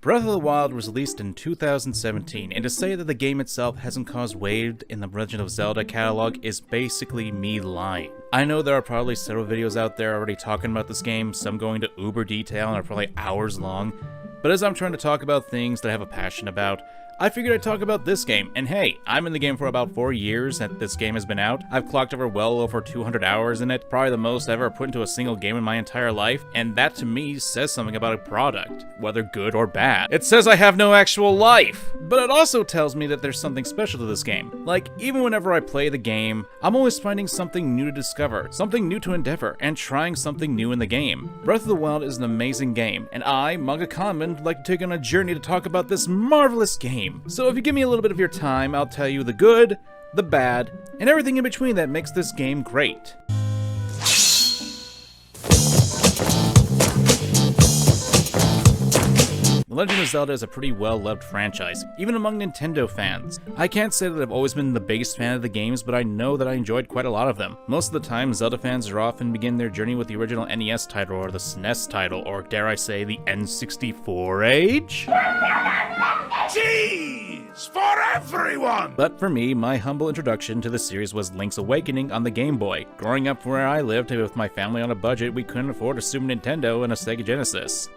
Breath of the Wild was released in 2017, and to say that the game itself hasn't caused waves in the Legend of Zelda catalog is basically me lying. I know there are probably several videos out there already talking about this game, some going to uber detail and are probably hours long, but as I'm trying to talk about things that I have a passion about, I figured I'd talk about this game, and hey, I'm in the game for about 4 years that this game has been out. I've clocked well over 200 hours in it, probably the most I've ever put into a single game in my entire life, and that to me says something about a product, whether good or bad. It says I have no actual life, but it also tells me that there's something special to this game. Like, even whenever I play the game, I'm always finding something new to discover, something new to endeavor, and trying something new in the game. Breath of the Wild is an amazing game, and I, MangaKamen, would like to take on a journey to talk about this marvelous game. So if you give me a little bit of your time, I'll tell you the good, the bad, and everything in between that makes this game great. The Legend of Zelda is a pretty well-loved franchise, even among Nintendo fans. I can't say that I've always been the biggest fan of the games, but I know that I enjoyed quite a lot of them. Most of the time, Zelda fans are often begin their journey with the original NES title or the SNES title, or dare I say, the N64 age? Cheese for everyone! But for me, my humble introduction to the series was Link's Awakening on the Game Boy. Growing up where I lived with my family on a budget, we couldn't afford a Super Nintendo and a Sega Genesis.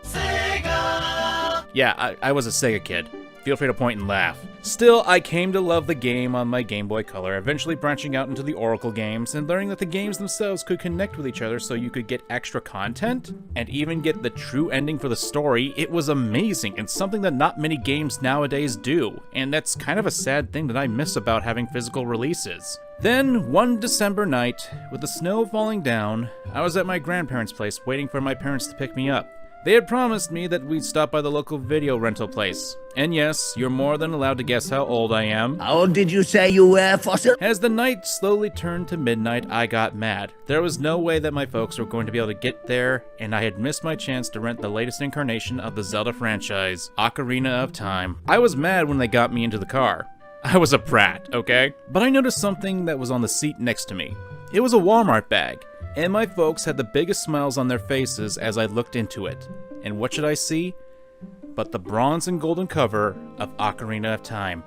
Yeah, I was a Sega kid. Feel free to point and laugh. Still, I came to love the game on my Game Boy Color, eventually branching out into the Oracle games and learning that the games themselves could connect with each other so you could get extra content and even get the true ending for the story. It was amazing and something that not many games nowadays do, and that's kind of a sad thing that I miss about having physical releases. Then, one December night, with the snow falling down, I was at my grandparents' place waiting for my parents to pick me up. They had promised me that we'd stop by the local video rental place. And yes, you're more than allowed to guess how old I am. How old did you say you were, Fossil? As the night slowly turned to midnight, I got mad. There was no way that my folks were going to be able to get there, and I had missed my chance to rent the latest incarnation of the Zelda franchise, Ocarina of Time. I was mad when they got me into the car. I was a brat, okay? But I noticed something that was on the seat next to me. It was a Walmart bag. And my folks had the biggest smiles on their faces as I looked into it. And what should I see? But the bronze and golden cover of Ocarina of Time.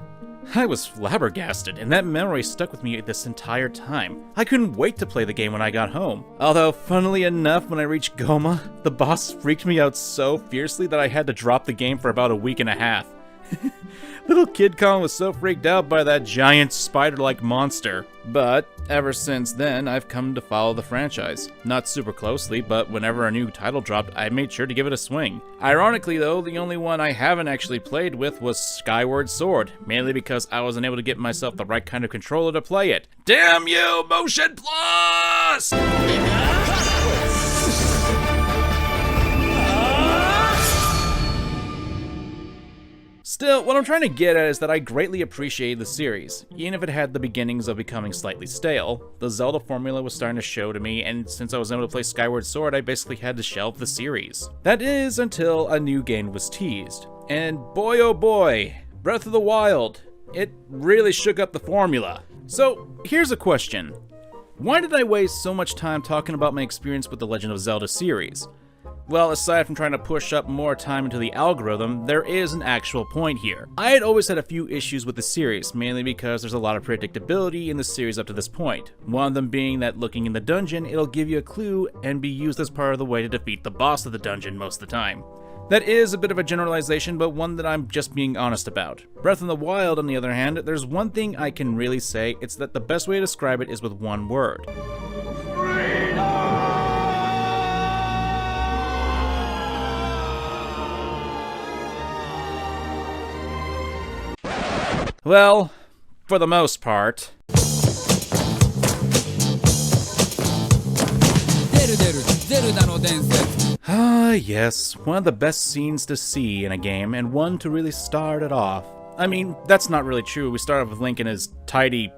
I was flabbergasted, and that memory stuck with me this entire time. I couldn't wait to play the game when I got home. Although, funnily enough, when I reached Goma, the boss freaked me out so fiercely that I had to drop the game for about a week and a half. Little Kid Colin was so freaked out by that giant spider-like monster. But ever since then, I've come to follow the franchise. Not super closely, but whenever a new title dropped, I made sure to give it a swing. Ironically though, the only one I haven't actually played with was Skyward Sword, mainly because I wasn't able to get myself the right kind of controller to play it. Damn you, Motion Plus! Still, what I'm trying to get at is that I greatly appreciated the series, even if it had the beginnings of becoming slightly stale. The Zelda formula was starting to show to me, and since I was able to play Skyward Sword, I basically had to shelve the series. That is, until a new game was teased. And boy oh boy, Breath of the Wild, it really shook up the formula. So, here's a question. Why did I waste so much time talking about my experience with the Legend of Zelda series? Well, aside from trying to push up more time into the algorithm, there is an actual point here. I had always had a few issues with the series, mainly because there's a lot of predictability in the series up to this point. One of them being that looking in the dungeon, it'll give you a clue and be used as part of the way to defeat the boss of the dungeon most of the time. That is a bit of a generalization, but one that I'm just being honest about. Breath of the Wild, on the other hand, there's one thing I can really say, it's that the best way to describe it is with one word. Well, for the most part. Ah, yes, one of the best scenes to see in a game, and one to really start it off. I mean, that's not really true. We start off with Link in his tidy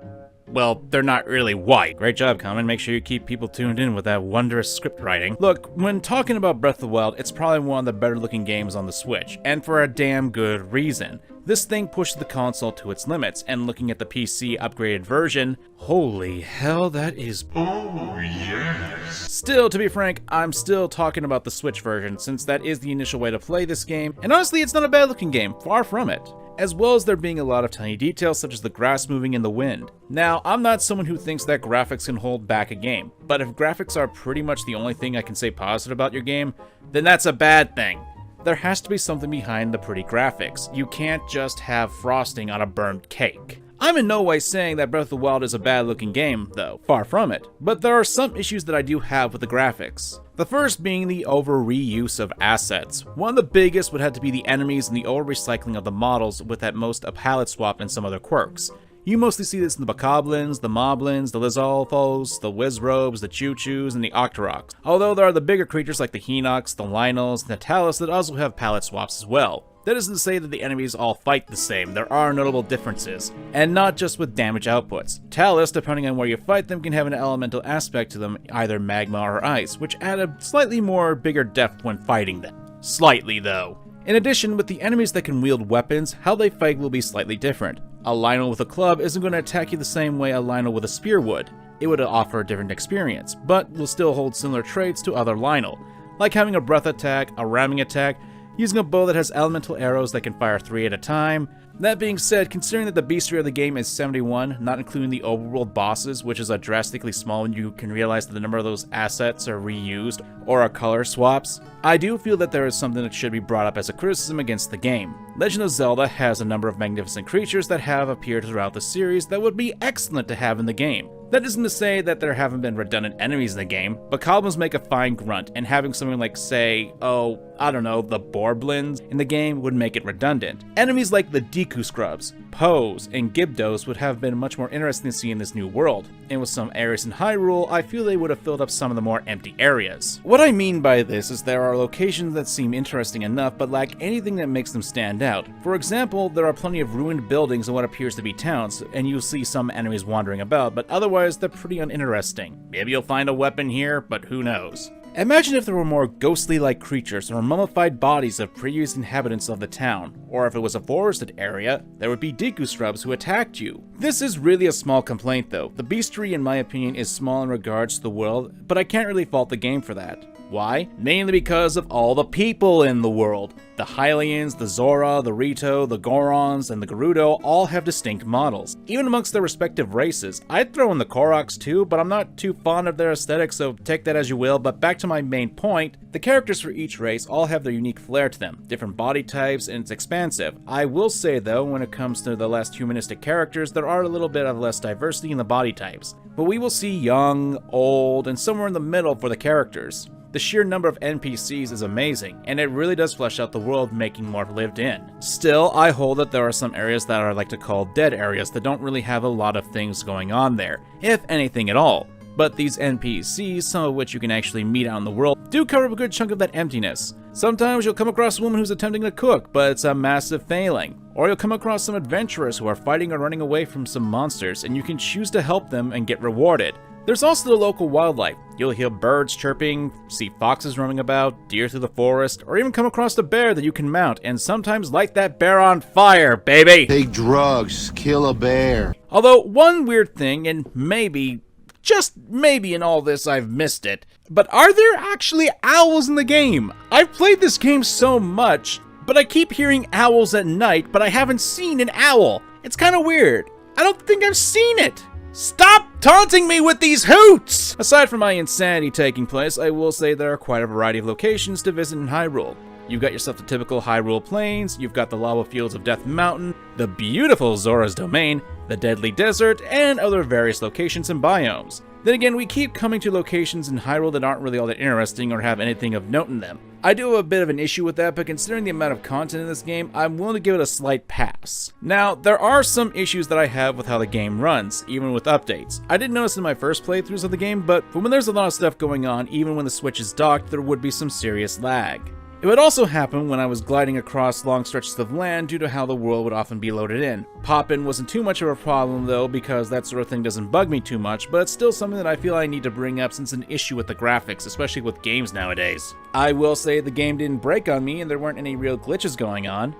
Well, they're not really white. Great job, Kamen. Make sure you keep people tuned in with that wondrous script writing. Look, when talking about Breath of the Wild, it's probably one of the better looking games on the Switch, and for a damn good reason. This thing pushed the console to its limits, and looking at the PC upgraded version, holy hell, that is... Oh, yes. Still, to be frank, I'm still talking about the Switch version, since that is the initial way to play this game, and honestly, it's not a bad looking game, far from it. As well as there being a lot of tiny details such as the grass moving in the wind. Now, I'm not someone who thinks that graphics can hold back a game, but if graphics are pretty much the only thing I can say positive about your game, then that's a bad thing. There has to be something behind the pretty graphics. You can't just have frosting on a burnt cake. I'm in no way saying that Breath of the Wild is a bad looking game, though, far from it, but there are some issues that I do have with the graphics. The first being the over reuse of assets. One of the biggest would have to be the enemies and the over recycling of the models, with at most a palette swap and some other quirks. You mostly see this in the Bokoblins, the Moblins, the Lizalfos, the Wizrobes, the Choo-Choos, and the Octoroks. Although there are the bigger creatures like the Hinox, the Lynels, and the Talus that also have palette swaps as well. That isn't to say that the enemies all fight the same, there are notable differences, and not just with damage outputs. Talus, depending on where you fight them, can have an elemental aspect to them, either magma or ice, which add a slightly more bigger depth when fighting them. Slightly though. In addition, with the enemies that can wield weapons, how they fight will be slightly different. A Lynel with a club isn't going to attack you the same way a Lynel with a spear would. It would offer a different experience, but will still hold similar traits to other Lynel, like having a breath attack, a ramming attack, using a bow that has elemental arrows that can fire 3 at a time. That being said, considering that the beastry of the game is 71, not including the overworld bosses, which is a drastically small when you can realize that the number of those assets are reused or are color swaps, I do feel that there is something that should be brought up as a criticism against the game. Legend of Zelda has a number of magnificent creatures that have appeared throughout the series that would be excellent to have in the game. That isn't to say that there haven't been redundant enemies in the game, but Bokoblins make a fine grunt, and having something like, say, the Borblins in the game would make it redundant. Enemies like the Deku Scrubs, Poes, and Gibdos would have been much more interesting to see in this new world, and with some areas in Hyrule, I feel they would have filled up some of the more empty areas. What I mean by this is there are locations that seem interesting enough, but lack anything that makes them stand out. For example, there are plenty of ruined buildings in what appears to be towns, and you'll see some enemies wandering about, but otherwise they're pretty uninteresting. Maybe you'll find a weapon here, but who knows. Imagine if there were more ghostly-like creatures or mummified bodies of previous inhabitants of the town, or if it was a forested area, there would be Deku Scrubs who attacked you. This is really a small complaint though. The beastry in my opinion is small in regards to the world, but I can't really fault the game for that. Why? Mainly because of all the people in the world. The Hylians, the Zora, the Rito, the Gorons, and the Gerudo all have distinct models. Even amongst their respective races, I'd throw in the Koroks too, but I'm not too fond of their aesthetic, so take that as you will. But back to my main point, the characters for each race all have their unique flair to them, different body types, and it's expansive. I will say though, when it comes to the less humanistic characters, there are a little bit of less diversity in the body types. But we will see young, old, and somewhere in the middle for the characters. The sheer number of NPCs is amazing, and it really does flesh out the world, making more lived in. Still, I hold that there are some areas that I like to call dead areas that don't really have a lot of things going on there, if anything at all. But these NPCs, some of which you can actually meet out in the world, do cover up a good chunk of that emptiness. Sometimes you'll come across a woman who's attempting to cook, but it's a massive failing. Or you'll come across some adventurers who are fighting or running away from some monsters, and you can choose to help them and get rewarded. There's also the local wildlife. You'll hear birds chirping, see foxes roaming about, deer through the forest, or even come across a bear that you can mount and sometimes light that bear on fire, baby! Take drugs, kill a bear. Although, one weird thing, and maybe, just maybe in all this I've missed it, but are there actually owls in the game? I've played this game so much, but I keep hearing owls at night, but I haven't seen an owl. It's kinda weird. I don't think I've seen it! Stop taunting me with these hoots! Aside from my insanity taking place, I will say there are quite a variety of locations to visit in Hyrule. You've got yourself the typical Hyrule Plains, you've got the lava fields of Death Mountain, the beautiful Zora's Domain, the Deadly Desert, and other various locations and biomes. Then again, we keep coming to locations in Hyrule that aren't really all that interesting or have anything of note in them. I do have a bit of an issue with that, but considering the amount of content in this game, I'm willing to give it a slight pass. Now, there are some issues that I have with how the game runs, even with updates. I didn't notice in my first playthroughs of the game, but when there's a lot of stuff going on, even when the Switch is docked, there would be some serious lag. It would also happen when I was gliding across long stretches of land due to how the world would often be loaded in. Pop-in wasn't too much of a problem though, because that sort of thing doesn't bug me too much, but it's still something that I feel I need to bring up since it's an issue with the graphics, especially with games nowadays. I will say the game didn't break on me and there weren't any real glitches going on,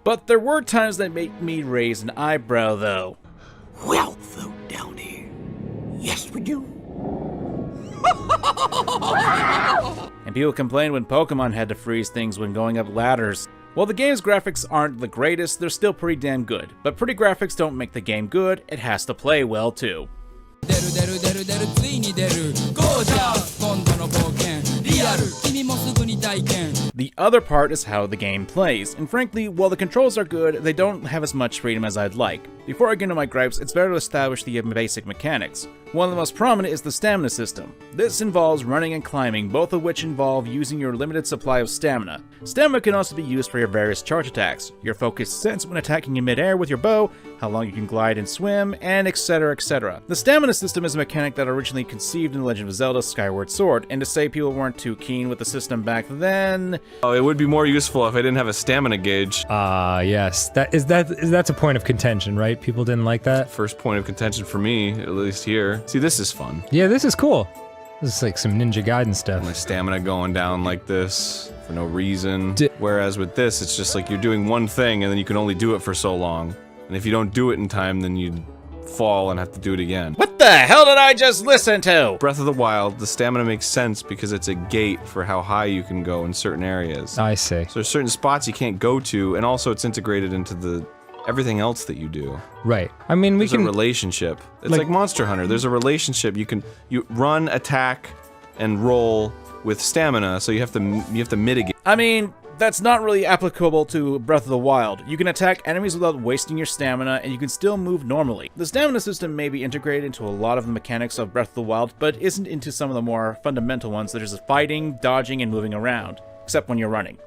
but there were times that made me raise an eyebrow though. We'll float down here. Yes, we do. And people complained when Pokemon had to freeze things when going up ladders. While the game's graphics aren't the greatest, they're still pretty damn good. But pretty graphics don't make the game good, it has to play well too. The other part is how the game plays, and frankly, while the controls are good, they don't have as much freedom as I'd like. Before I get into my gripes, it's better to establish the basic mechanics. One of the most prominent is the stamina system. This involves running and climbing, both of which involve using your limited supply of stamina. Stamina can also be used for your various charge attacks, your focused sense when attacking in midair with your bow, how long you can glide and swim, and etc, etc. The stamina system is a mechanic that originally conceived in Legend of Zelda Skyward Sword, and to say people weren't too keen with the system back then... Oh, it would be more useful if I didn't have a stamina gauge. Yes. That's a point of contention, right? People didn't like that? First point of contention for me, at least here. See, this is fun. Yeah, this is cool. This is like some Ninja Gaiden stuff. My stamina going down like this for no reason. Whereas with this, it's just like you're doing one thing and then you can only do it for so long. And if you don't do it in time, then you fall and have to do it again. What the hell did I just listen to? Breath of the Wild, the stamina makes sense because it's a gate for how high you can go in certain areas. I see. So there's certain spots you can't go to, and also it's integrated into everything else that you do. Right. I mean, There's a relationship. It's like Monster Hunter. There's a relationship. You run, attack, and roll with stamina, so you have to mitigate. I mean, that's not really applicable to Breath of the Wild. You can attack enemies without wasting your stamina, and you can still move normally. The stamina system may be integrated into a lot of the mechanics of Breath of the Wild, but isn't into some of the more fundamental ones, such as fighting, dodging, and moving around, except when you're running.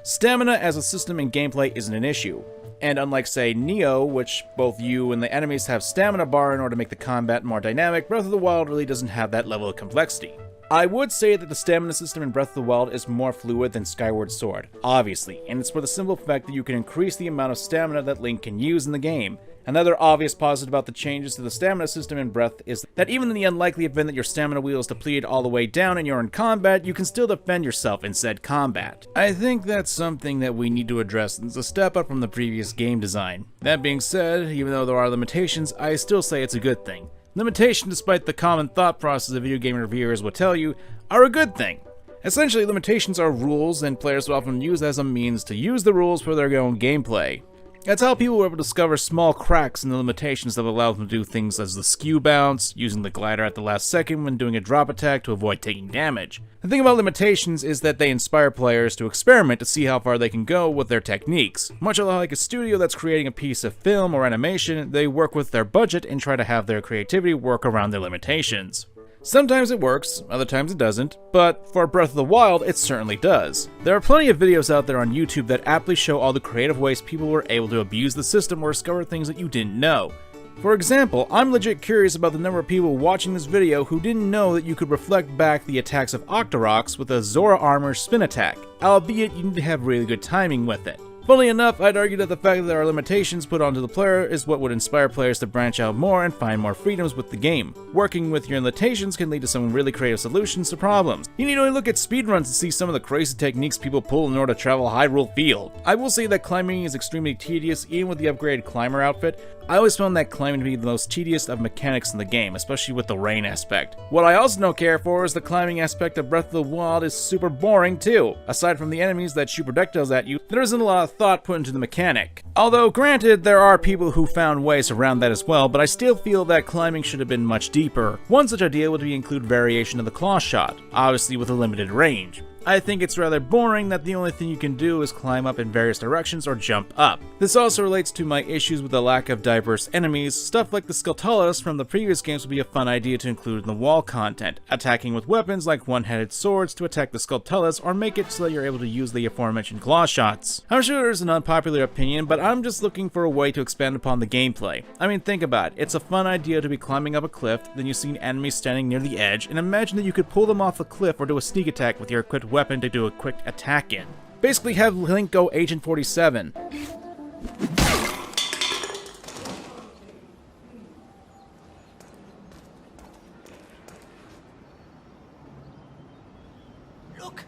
Stamina as a system in gameplay isn't an issue. And unlike, say, Nioh, which both you and the enemies have stamina bar in order to make the combat more dynamic, Breath of the Wild really doesn't have that level of complexity. I would say that the stamina system in Breath of the Wild is more fluid than Skyward Sword, obviously, and it's for the simple fact that you can increase the amount of stamina that Link can use in the game. Another obvious positive about the changes to the stamina system in Breath is that even in the unlikely event that your stamina wheel is depleted all the way down and you're in combat, you can still defend yourself in said combat. I think that's something that we need to address and it's a step up from the previous game design. That being said, even though there are limitations, I still say it's a good thing. Limitations, despite the common thought process that video game reviewers will tell you, are a good thing. Essentially, limitations are rules, and players will often use as a means to use the rules for their own gameplay. That's how people were able to discover small cracks in the limitations that allow them to do things as the skew bounce, using the glider at the last second when doing a drop attack to avoid taking damage. The thing about limitations is that they inspire players to experiment to see how far they can go with their techniques. Much like a studio that's creating a piece of film or animation, they work with their budget and try to have their creativity work around their limitations. Sometimes it works, other times it doesn't, but for Breath of the Wild, it certainly does. There are plenty of videos out there on YouTube that aptly show all the creative ways people were able to abuse the system or discover things that you didn't know. For example, I'm legit curious about the number of people watching this video who didn't know that you could reflect back the attacks of Octoroks with a Zora Armor spin attack, albeit you need to have really good timing with it. Funnily enough, I'd argue that the fact that there are limitations put onto the player is what would inspire players to branch out more and find more freedoms with the game. Working with your limitations can lead to some really creative solutions to problems. You need only look at speedruns to see some of the crazy techniques people pull in order to travel Hyrule Field. I will say that climbing is extremely tedious even with the upgraded climber outfit. I always found that climbing to be the most tedious of mechanics in the game, especially with the rain aspect. What I also don't care for is the climbing aspect of Breath of the Wild is super boring too. Aside from the enemies that shoot projectiles at you, there isn't a lot of thought put into the mechanic. Although granted, there are people who found ways around that as well, but I still feel that climbing should have been much deeper. One such idea would be include variation of the claw shot, obviously with a limited range. I think it's rather boring that the only thing you can do is climb up in various directions or jump up. This also relates to my issues with the lack of diverse enemies. Stuff like the Skulltulas from the previous games would be a fun idea to include in the wall content, attacking with weapons like one-headed swords to attack the Skulltulas or make it so that you're able to use the aforementioned claw shots. I'm sure there's an unpopular opinion, but I'm just looking for a way to expand upon the gameplay. I mean, think about it. It's a fun idea to be climbing up a cliff, then you see enemies standing near the edge, and imagine that you could pull them off a cliff or do a sneak attack with your equipped weapon to do a quick attack in. Basically have Link go Agent 47. Look!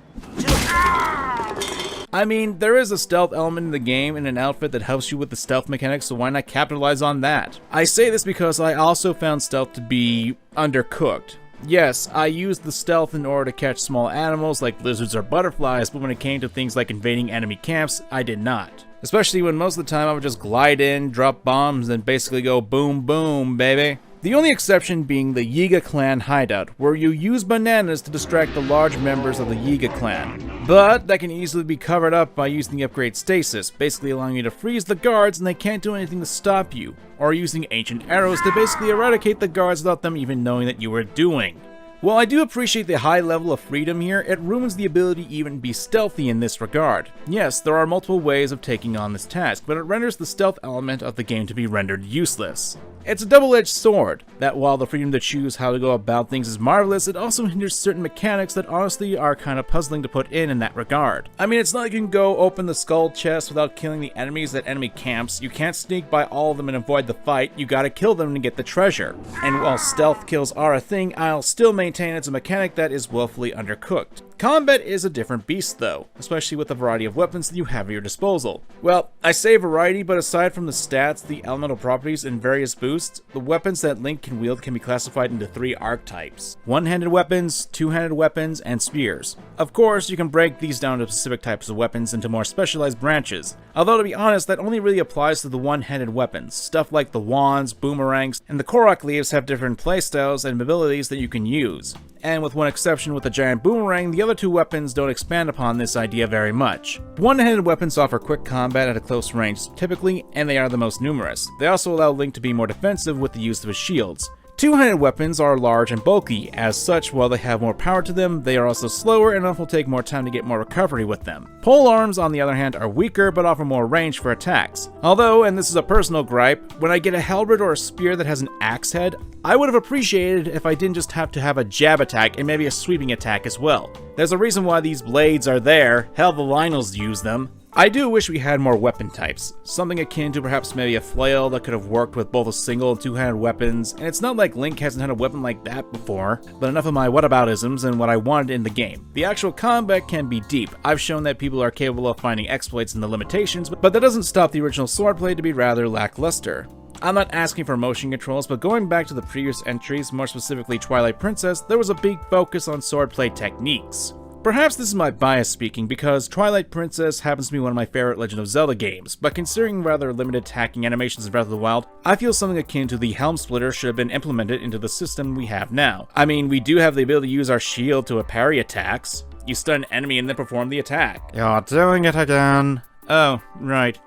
I mean, there is a stealth element in the game in an outfit that helps you with the stealth mechanics, so why not capitalize on that? I say this because I also found stealth to be undercooked. Yes, I used the stealth in order to catch small animals like lizards or butterflies, but when it came to things like invading enemy camps, I did not. Especially when most of the time I would just glide in, drop bombs, and basically go boom boom, baby. The only exception being the Yiga clan hideout, where you use bananas to distract the large members of the Yiga clan. But that can easily be covered up by using the upgrade stasis, basically allowing you to freeze the guards and they can't do anything to stop you, or using ancient arrows to basically eradicate the guards without them even knowing that you were doing. While I do appreciate the high level of freedom here, it ruins the ability to even be stealthy in this regard. Yes, there are multiple ways of taking on this task, but it renders the stealth element of the game to be rendered useless. It's a double-edged sword, that while the freedom to choose how to go about things is marvelous, it also hinders certain mechanics that honestly are kind of puzzling to put in that regard. I mean, it's not like you can go open the skull chest without killing the enemies at enemy camps, you can't sneak by all of them and avoid the fight, you gotta kill them to get the treasure. And while stealth kills are a thing, I'll still maintain it's a mechanic that is woefully undercooked. Combat is a different beast though, especially with the variety of weapons that you have at your disposal. Well, I say variety, but aside from the stats, the elemental properties, and various boosts, the weapons that Link can wield can be classified into 3 archetypes: one-handed weapons, two-handed weapons, and spears. Of course, you can break these down to specific types of weapons into more specialized branches, although to be honest, that only really applies to the one-handed weapons. Stuff like the wands, boomerangs, and the Korok leaves have different playstyles and abilities that you can use. And with one exception with the giant boomerang, the other 2 weapons don't expand upon this idea very much. One-handed weapons offer quick combat at a close range, typically, and they are the most numerous. They also allow Link to be more defensive with the use of his shields. Two-handed weapons are large and bulky. As such, while they have more power to them, they are also slower and will take more time to get more recovery with them. Pole arms, on the other hand, are weaker but offer more range for attacks. Although, and this is a personal gripe, when I get a halberd or a spear that has an axe head, I would have appreciated if I didn't just have to have a jab attack and maybe a sweeping attack as well. There's a reason why these blades are there, hell, the Lionels use them. I do wish we had more weapon types, something akin to perhaps maybe a flail that could have worked with both a single and two-handed weapons, and it's not like Link hasn't had a weapon like that before, but enough of my whataboutisms and what I wanted in the game. The actual combat can be deep. I've shown that people are capable of finding exploits in the limitations, but that doesn't stop the original swordplay to be rather lackluster. I'm not asking for motion controls, but going back to the previous entries, more specifically Twilight Princess, there was a big focus on swordplay techniques. Perhaps this is my bias speaking, because Twilight Princess happens to be one of my favorite Legend of Zelda games, but considering rather limited attacking animations in Breath of the Wild, I feel something akin to the Helm Splitter should have been implemented into the system we have now. I mean, we do have the ability to use our shield to parry attacks. You stun an enemy and then perform the attack. You're doing it again. Oh, right.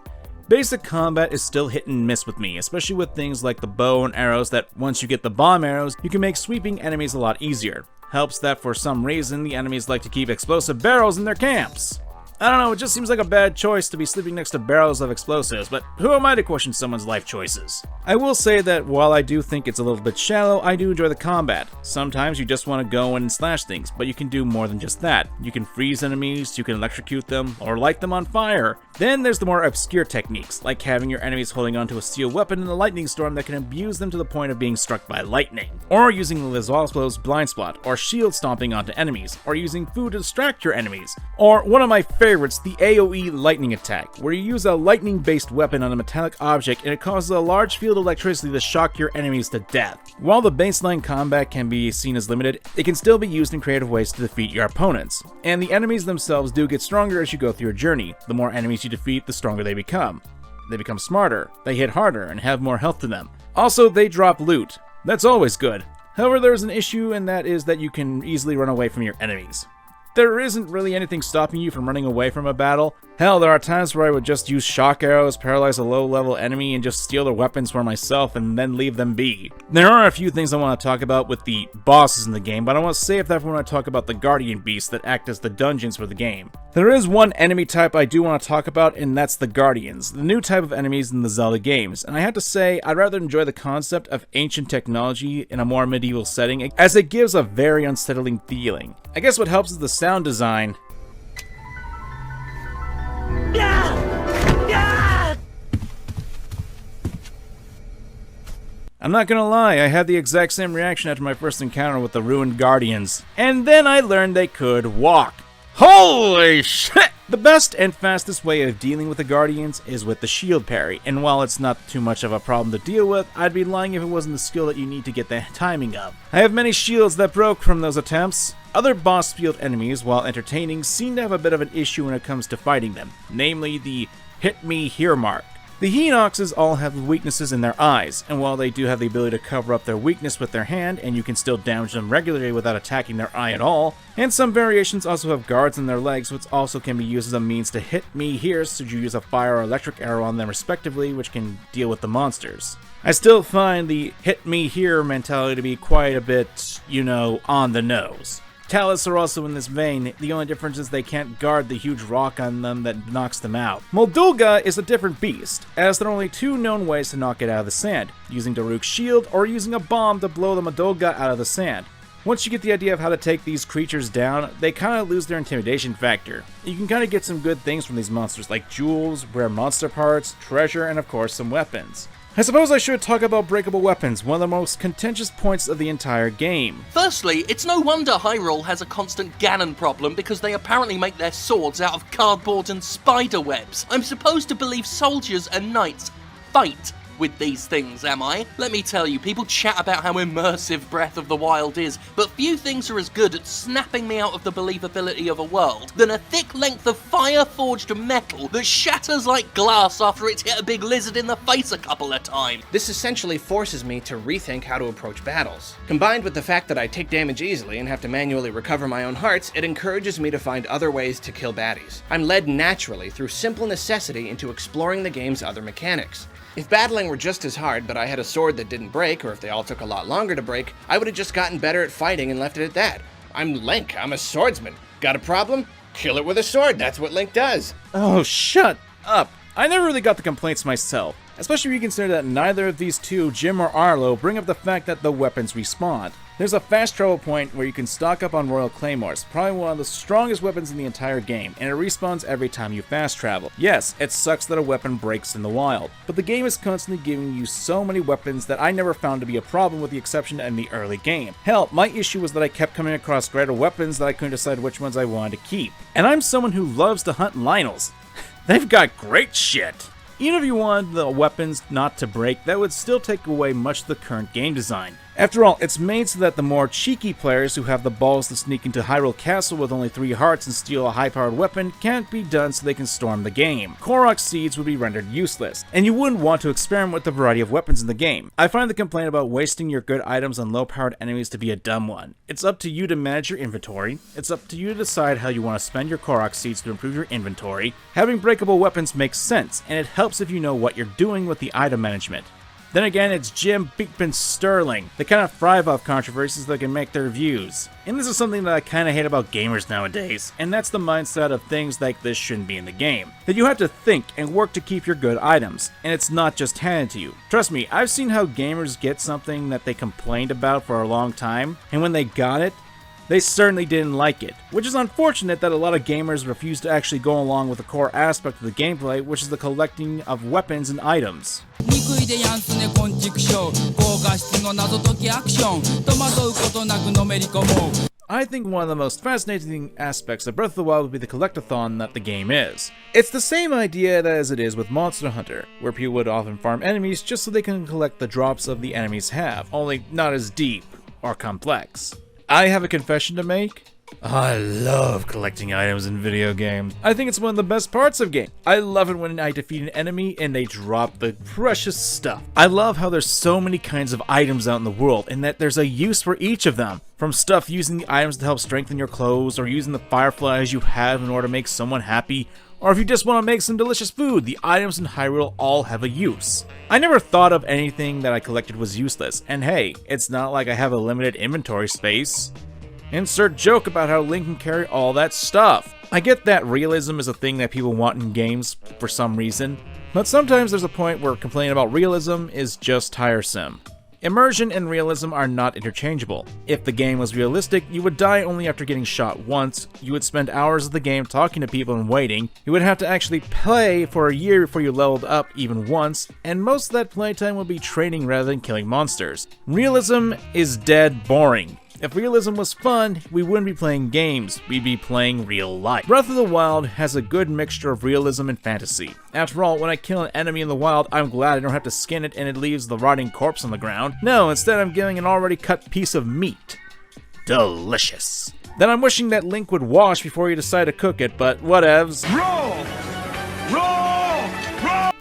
Basic combat is still hit and miss with me, especially with things like the bow and arrows that once you get the bomb arrows, you can make sweeping enemies a lot easier. Helps that for some reason the enemies like to keep explosive barrels in their camps. I don't know, it just seems like a bad choice to be sleeping next to barrels of explosives, but who am I to question someone's life choices? I will say that while I do think it's a little bit shallow, I do enjoy the combat. Sometimes you just want to go in and slash things, but you can do more than just that. You can freeze enemies, you can electrocute them, or light them on fire. Then there's the more obscure techniques, like having your enemies holding onto a steel weapon in a lightning storm that can abuse them to the point of being struck by lightning. Or using the Lizalflow's blind spot, or shield stomping onto enemies, or using food to distract your enemies. Or one of my favorites, the AoE lightning attack, where you use a lightning-based weapon on a metallic object and it causes a large field of electricity to shock your enemies to death. While the baseline combat can be seen as limited, it can still be used in creative ways to defeat your opponents. And the enemies themselves do get stronger as you go through your journey. The more enemies you defeat, the stronger they become. They become smarter, they hit harder, and have more health to them. Also, they drop loot. That's always good. However, there's an issue, and that is that you can easily run away from your enemies. There isn't really anything stopping you from running away from a battle. Hell, there are times where I would just use shock arrows, paralyze a low-level enemy, and just steal their weapons for myself and then leave them be. There are a few things I want to talk about with the bosses in the game, but I want to save that for when I talk about the guardian beasts that act as the dungeons for the game. There is one enemy type I do want to talk about, and that's the guardians, the new type of enemies in the Zelda games. And I have to say, I'd rather enjoy the concept of ancient technology in a more medieval setting, as it gives a very unsettling feeling. I guess what helps is the sound design. I'm not gonna lie, I had the exact same reaction after my first encounter with the ruined guardians. And then I learned they could walk. Holy shit! The best and fastest way of dealing with the guardians is with the shield parry, and while it's not too much of a problem to deal with, I'd be lying if it wasn't the skill that you need to get the timing of. I have many shields that broke from those attempts. Other boss field enemies, while entertaining, seem to have a bit of an issue when it comes to fighting them, namely the hit me here mark. The Hinoxes all have weaknesses in their eyes, and while they do have the ability to cover up their weakness with their hand, and you can still damage them regularly without attacking their eye at all, and some variations also have guards in their legs, which also can be used as a means to hit me here should you use a fire or electric arrow on them respectively, which can deal with the monsters. I still find the hit me here mentality to be quite a bit, on the nose. Talus are also in this vein, the only difference is they can't guard the huge rock on them that knocks them out. Moldulga is a different beast, as there are only two known ways to knock it out of the sand, using Daruk's shield or using a bomb to blow the Moldulga out of the sand. Once you get the idea of how to take these creatures down, they kinda lose their intimidation factor. You can kinda get some good things from these monsters like jewels, rare monster parts, treasure, and of course some weapons. I suppose I should talk about breakable weapons, one of the most contentious points of the entire game. Firstly, it's no wonder Hyrule has a constant Ganon problem because they apparently make their swords out of cardboard and spider webs. I'm supposed to believe soldiers and knights fight with these things, am I? Let me tell you, people chat about how immersive Breath of the Wild is, but few things are as good at snapping me out of the believability of a world than a thick length of fire-forged metal that shatters like glass after it's hit a big lizard in the face a couple of times. This essentially forces me to rethink how to approach battles. Combined with the fact that I take damage easily and have to manually recover my own hearts, it encourages me to find other ways to kill baddies. I'm led naturally through simple necessity into exploring the game's other mechanics. If battling were just as hard, but I had a sword that didn't break, or if they all took a lot longer to break, I would have just gotten better at fighting and left it at that. I'm Link, I'm a swordsman. Got a problem? Kill it with a sword, that's what Link does. Oh, shut up. I never really got the complaints myself, especially if you consider that neither of these two, Jim or Arlo, bring up the fact that the weapons respawn. There's a fast travel point where you can stock up on Royal Claymores, probably one of the strongest weapons in the entire game, and it respawns every time you fast travel. Yes, it sucks that a weapon breaks in the wild, but the game is constantly giving you so many weapons that I never found to be a problem with the exception in the early game. Hell, my issue was that I kept coming across greater weapons that I couldn't decide which ones I wanted to keep. And I'm someone who loves to hunt Lynels. They've got great shit. Even if you wanted the weapons not to break, that would still take away much of the current game design. After all, it's made so that the more cheeky players who have the balls to sneak into Hyrule Castle with only 3 hearts and steal a high-powered weapon can't be done so they can storm the game. Korok seeds would be rendered useless, and you wouldn't want to experiment with the variety of weapons in the game. I find the complaint about wasting your good items on low-powered enemies to be a dumb one. It's up to you to manage your inventory, it's up to you to decide how you want to spend your Korok seeds to improve your inventory. Having breakable weapons makes sense, and it helps if you know what you're doing with the item management. Then again, it's Jim Beekman Sterling. They kind of thrive off controversies so they can make their views. And this is something that I kind of hate about gamers nowadays, and that's the mindset of things like this shouldn't be in the game. That you have to think and work to keep your good items, and it's not just handed to you. Trust me, I've seen how gamers get something that they complained about for a long time, and when they got it, they certainly didn't like it, which is unfortunate that a lot of gamers refuse to actually go along with the core aspect of the gameplay, which is the collecting of weapons and items. I think one of the most fascinating aspects of Breath of the Wild would be the collectathon that the game is. It's the same idea as it is with Monster Hunter, where people would often farm enemies just so they can collect the drops of the enemies have, only not as deep or complex. I have a confession to make. I love collecting items in video games. I think it's one of the best parts of games. I love it when I defeat an enemy and they drop the precious stuff. I love how there's so many kinds of items out in the world and that there's a use for each of them. From stuff using the items to help strengthen your clothes, or using the fireflies you have in order to make someone happy, or if you just want to make some delicious food, the items in Hyrule all have a use. I never thought of anything that I collected was useless, and hey, it's not like I have a limited inventory space. Insert joke about how Link can carry all that stuff. I get that realism is a thing that people want in games for some reason, but sometimes there's a point where complaining about realism is just tiresome. Immersion and realism are not interchangeable. If the game was realistic, you would die only after getting shot once, you would spend hours of the game talking to people and waiting, you would have to actually play for a year before you leveled up even once, and most of that playtime would be training rather than killing monsters. Realism is dead boring. If realism was fun, we wouldn't be playing games, we'd be playing real life. Breath of the Wild has a good mixture of realism and fantasy. After all, when I kill an enemy in the wild, I'm glad I don't have to skin it and it leaves the rotting corpse on the ground. No, instead I'm giving an already cut piece of meat. Delicious. Then I'm wishing that Link would wash before you decide to cook it, but whatevs. Roll!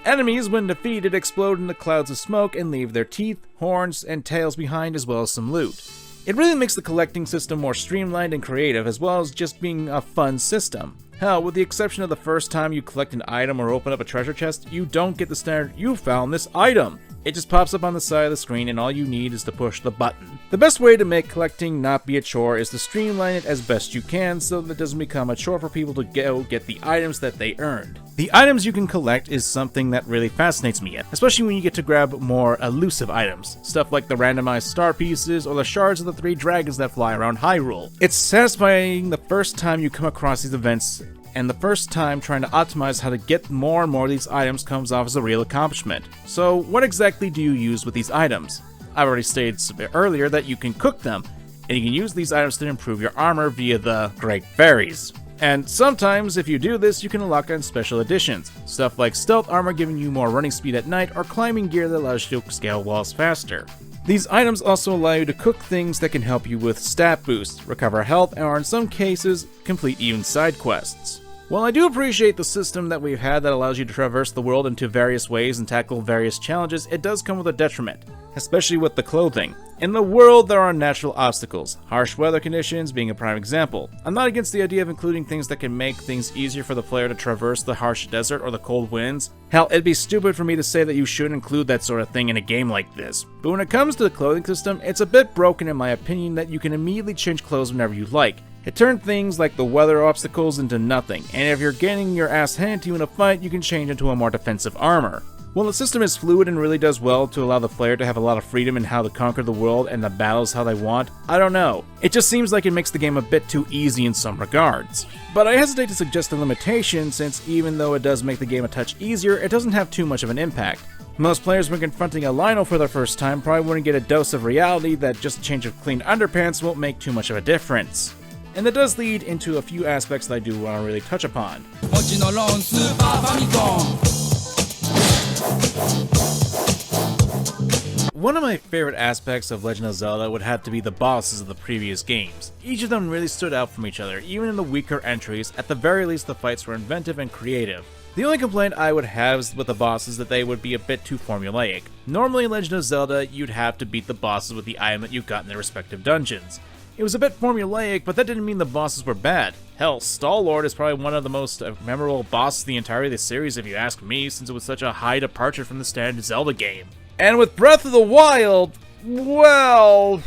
Enemies, when defeated, explode into clouds of smoke and leave their teeth, horns, and tails behind, as well as some loot. It really makes the collecting system more streamlined and creative, as well as just being a fun system. Hell, with the exception of the first time you collect an item or open up a treasure chest, you don't get the standard "you found this item." It just pops up on the side of the screen and all you need is to push the button. The best way to make collecting not be a chore is to streamline it as best you can so that it doesn't become a chore for people to go get the items that they earned. The items you can collect is something that really fascinates me, especially when you get to grab more elusive items, stuff like the randomized star pieces or the shards of the 3 dragons that fly around Hyrule. It's satisfying the first time you come across these events, and the first time trying to optimize how to get more and more of these items comes off as a real accomplishment. So what exactly do you use with these items? I've already stated earlier that you can cook them, and you can use these items to improve your armor via the Great Fairies. And sometimes, if you do this, you can unlock on special editions, stuff like stealth armor giving you more running speed at night, or climbing gear that allows you to scale walls faster. These items also allow you to cook things that can help you with stat boosts, recover health, or in some cases, complete even side quests. While I do appreciate the system that we've had that allows you to traverse the world into various ways and tackle various challenges, it does come with a detriment, especially with the clothing. In the world, there are natural obstacles, harsh weather conditions being a prime example. I'm not against the idea of including things that can make things easier for the player to traverse the harsh desert or the cold winds. Hell, it'd be stupid for me to say that you shouldn't include that sort of thing in a game like this. But when it comes to the clothing system, it's a bit broken in my opinion that you can immediately change clothes whenever you like. It turned things like the weather obstacles into nothing, and if you're getting your ass handed to you in a fight, you can change into a more defensive armor. While the system is fluid and really does well to allow the player to have a lot of freedom in how to conquer the world and the battles how they want, I don't know. It just seems like it makes the game a bit too easy in some regards. But I hesitate to suggest a limitation since even though it does make the game a touch easier, it doesn't have too much of an impact. Most players when confronting a Lionel for their first time probably wouldn't get a dose of reality that just a change of clean underpants won't make too much of a difference. And that does lead into a few aspects that I do want to really touch upon. One of my favorite aspects of Legend of Zelda would have to be the bosses of the previous games. Each of them really stood out from each other, even in the weaker entries. At the very least, the fights were inventive and creative. The only complaint I would have with the bosses is that they would be a bit too formulaic. Normally in Legend of Zelda, you'd have to beat the bosses with the item that you got in their respective dungeons. It was a bit formulaic, but that didn't mean the bosses were bad. Hell, Star-Lord is probably one of the most memorable bosses in the entirety of the series if you ask me, since it was such a high departure from the standard Zelda game. And with Breath of the Wild, well...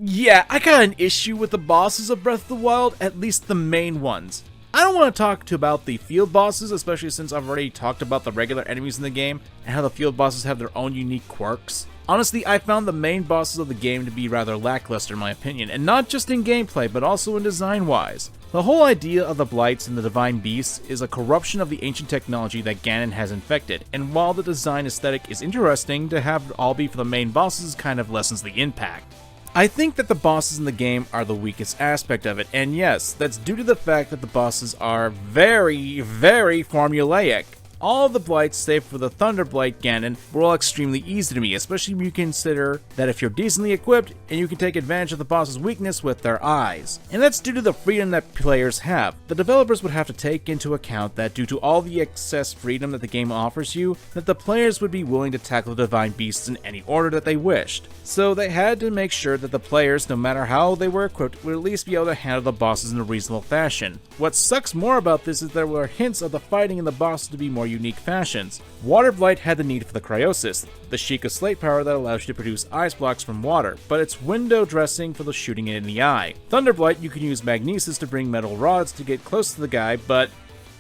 Yeah, I got an issue with the bosses of Breath of the Wild, at least the main ones. I don't want to talk about the field bosses, especially since I've already talked about the regular enemies in the game, and how the field bosses have their own unique quirks. Honestly, I found the main bosses of the game to be rather lackluster in my opinion, and not just in gameplay, but also in design-wise. The whole idea of the Blights and the Divine Beasts is a corruption of the ancient technology that Ganon has infected, and while the design aesthetic is interesting, to have it all be for the main bosses kind of lessens the impact. I think that the bosses in the game are the weakest aspect of it, and yes, that's due to the fact that the bosses are very, very formulaic. All the blights, save for the Thunder Blight Ganon, were all extremely easy to me, especially when you consider that if you're decently equipped, and you can take advantage of the boss's weakness with their eyes. And that's due to the freedom that players have. The developers would have to take into account that due to all the excess freedom that the game offers you, that the players would be willing to tackle the Divine Beasts in any order that they wished. So they had to make sure that the players, no matter how they were equipped, would at least be able to handle the bosses in a reasonable fashion. What sucks more about this is there were hints of the fighting in the bosses to be more unique fashions. Water Blight had the need for the cryosis, the Sheikah Slate power that allows you to produce ice blocks from water, but it's window dressing for the shooting it in the eye. Thunder Blight, you can use magnesis to bring metal rods to get close to the guy, but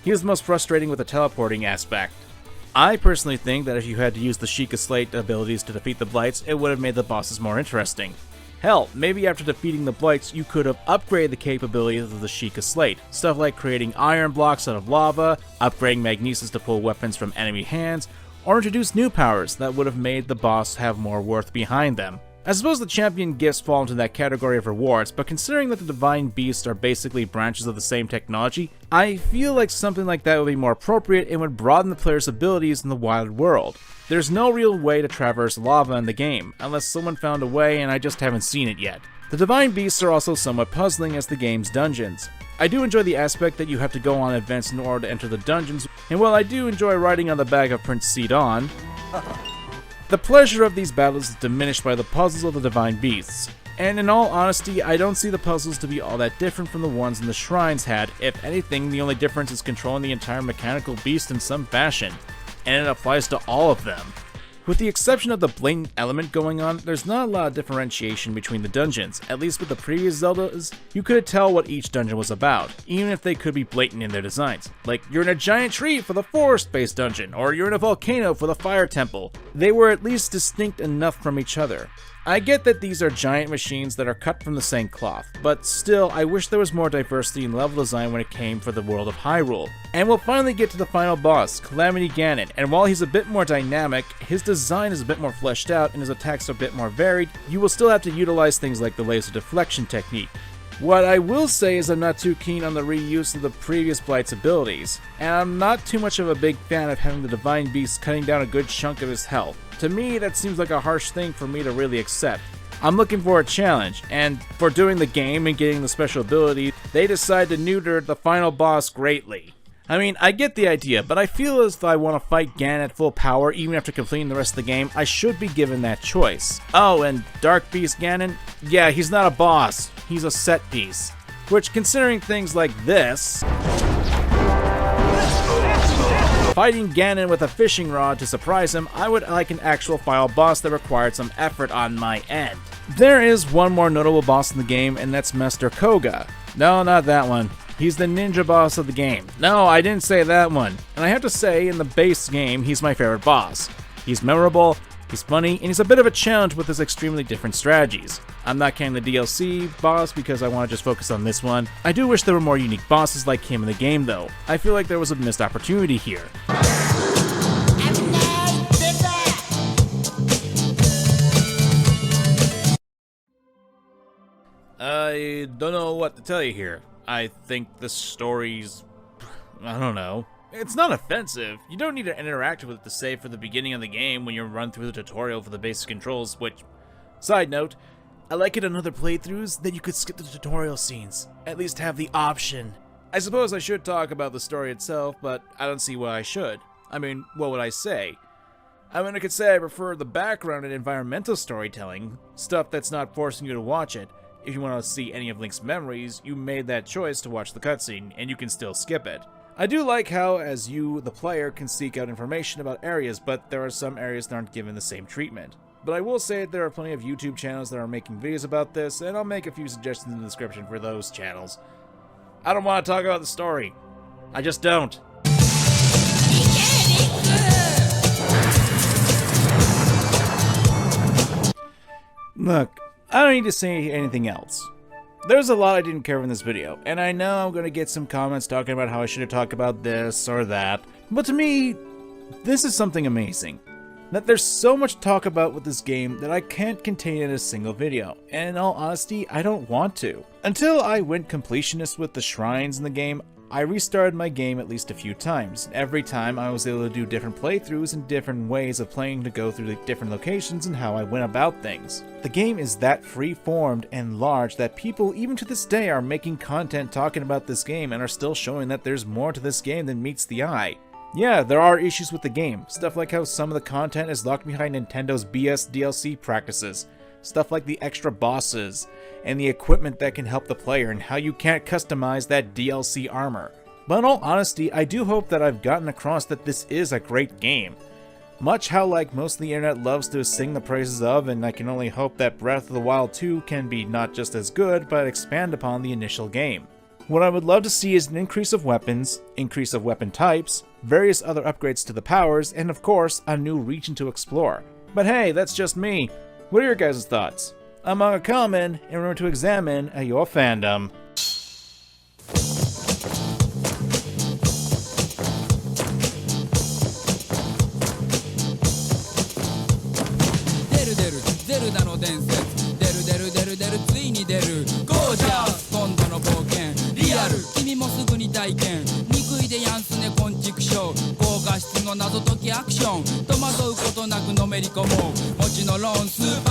he was the most frustrating with the teleporting aspect. I personally think that if you had to use the Sheikah Slate abilities to defeat the Blights, it would have made the bosses more interesting. Hell, maybe after defeating the Blights, you could have upgraded the capabilities of the Sheikah Slate. Stuff like creating iron blocks out of lava, upgrading magnesis to pull weapons from enemy hands, or introduce new powers that would have made the boss have more worth behind them. I suppose the champion gifts fall into that category of rewards, but considering that the Divine Beasts are basically branches of the same technology, I feel like something like that would be more appropriate and would broaden the player's abilities in the wild world. There's no real way to traverse lava in the game, unless someone found a way and I just haven't seen it yet. The Divine Beasts are also somewhat puzzling as the game's dungeons. I do enjoy the aspect that you have to go on events in order to enter the dungeons, and while I do enjoy riding on the back of Prince Sidon, the pleasure of these battles is diminished by the puzzles of the Divine Beasts. And in all honesty, I don't see the puzzles to be all that different from the ones in the shrines had. If anything, the only difference is controlling the entire mechanical beast in some fashion, and it applies to all of them. With the exception of the blatant element going on, there's not a lot of differentiation between the dungeons. At least with the previous Zeldas, you could tell what each dungeon was about, even if they could be blatant in their designs. Like, you're in a giant tree for the forest-based dungeon, or you're in a volcano for the fire temple. They were at least distinct enough from each other. I get that these are giant machines that are cut from the same cloth, but still, I wish there was more diversity in level design when it came for the world of Hyrule. And we'll finally get to the final boss, Calamity Ganon, and while he's a bit more dynamic, his design is a bit more fleshed out and his attacks are a bit more varied, you will still have to utilize things like the laser deflection technique. What I will say is I'm not too keen on the reuse of the previous Blight's abilities, and I'm not too much of a big fan of having the Divine Beast cutting down a good chunk of his health. To me, that seems like a harsh thing for me to really accept. I'm looking for a challenge, and for doing the game and getting the special ability, they decide to neuter the final boss greatly. I mean, I get the idea, but I feel as if I want to fight Ganon at full power even after completing the rest of the game, I should be given that choice. Oh, and Dark Beast Ganon? Yeah, he's not a boss, he's a set piece. Which, considering things like this, fighting Ganon with a fishing rod to surprise him, I would like an actual final boss that required some effort on my end. There is one more notable boss in the game, and that's Master Koga. No, not that one. He's the ninja boss of the game. No, I didn't say that one. And I have to say, in the base game, he's my favorite boss. He's memorable, he's funny, and he's a bit of a challenge with his extremely different strategies. I'm not counting the DLC boss because I want to just focus on this one. I do wish there were more unique bosses like him in the game though. I feel like there was a missed opportunity here. I don't know what to tell you here. I think the story's... I don't know. It's not offensive. You don't need to interact with it to save for the beginning of the game when you run through the tutorial for the basic controls, which... Side note, I like it on other playthroughs that you could skip the tutorial scenes. At least have the option. I suppose I should talk about the story itself, but I don't see why I should. I mean, what would I say? I mean, I could say I prefer the background and environmental storytelling, stuff that's not forcing you to watch it. If you want to see any of Link's memories, you made that choice to watch the cutscene, and you can still skip it. I do like how, as you, the player, can seek out information about areas, but there are some areas that aren't given the same treatment. But I will say there are plenty of YouTube channels that are making videos about this, and I'll make a few suggestions in the description for those channels. I don't want to talk about the story. I just don't. Look, I don't need to say anything else. There's a lot I didn't cover in this video, and I know I'm going to get some comments talking about how I should have talked about this or that, but to me, this is something amazing. That there's so much to talk about with this game that I can't contain in a single video, and in all honesty, I don't want to. Until I went completionist with the shrines in the game, I restarted my game at least a few times, and every time I was able to do different playthroughs and different ways of playing to go through the different locations and how I went about things. The game is that free-formed and large that people, even to this day, are making content talking about this game and are still showing that there's more to this game than meets the eye. Yeah, there are issues with the game, stuff like how some of the content is locked behind Nintendo's BS DLC practices, stuff like the extra bosses, and the equipment that can help the player, and how you can't customize that DLC armor. But in all honesty, I do hope that I've gotten across that this is a great game. Much how like most of the internet loves to sing the praises of, and I can only hope that Breath of the Wild 2 can be not just as good, but expand upon the initial game. What I would love to see is an increase of weapons, increase of weapon types, various other upgrades to the powers, and of course, a new region to explore. But hey, that's just me. What are your guys' thoughts? I'm MangaKamen, and remember to examine your fandom. ゼルダの伝説出る出る出る出るついに出るゴージャス今度の冒険リアル君もすぐに体験憎いでやんすね昆虫ショー高画質の謎解きアクション戸惑うことなくのめり込もうもちのロンスー